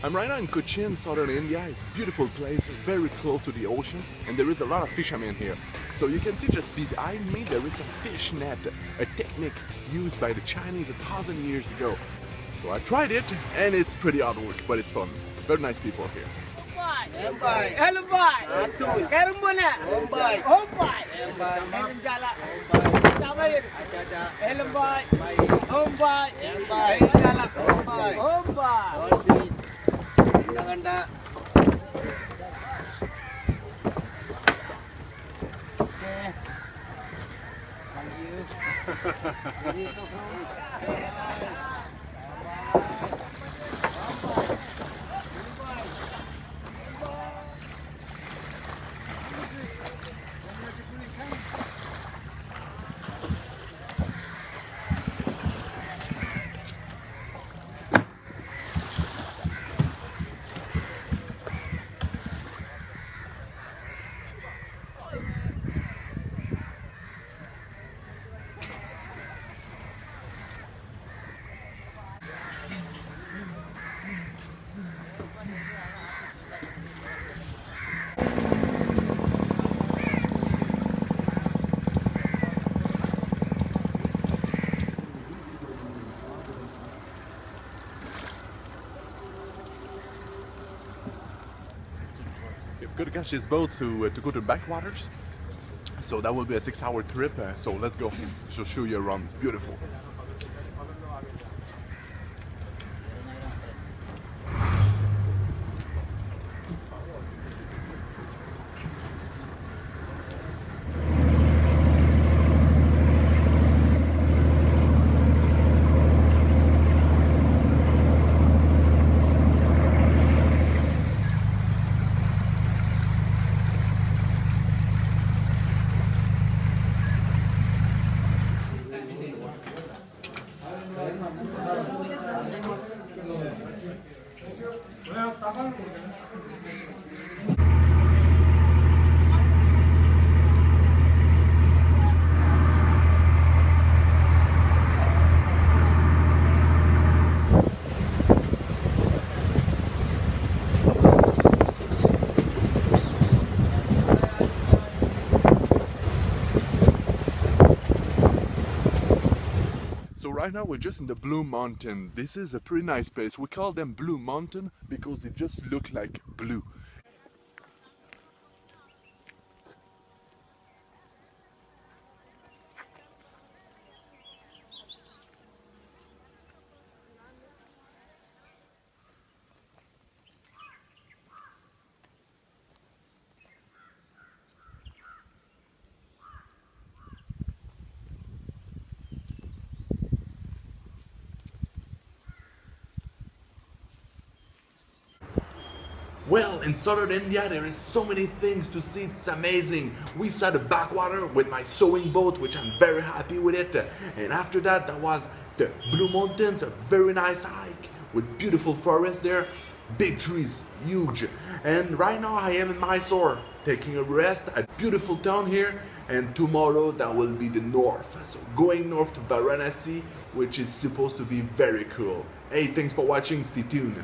I'm right now in Cochin, southern India. It's a beautiful place, very close to the ocean, and there is a lot of fishermen here. So you can see just behind me there is a fish net, a technique used by the Chinese 1,000 years ago. So I tried it, and it's pretty hard work, but it's fun. Very nice people here. We're gonna catch this boat to go to the backwaters. So that will be a 6-hour trip. So let's go. Just show you around. It's beautiful. So right now we're just in the Blue Mountain. This is a pretty nice place. We call them Blue Mountain because it just look like blue. Well, in southern India there is so many things to see, it's amazing. We saw the backwater with my sewing boat, which I'm very happy with it. And after that, that was the Blue Mountains, a very nice hike with beautiful forest there, big trees, huge. And right now I am in Mysore, taking a rest at beautiful town here. And tomorrow that will be the north. So going north to Varanasi, which is supposed to be very cool. Hey, thanks for watching, stay tuned.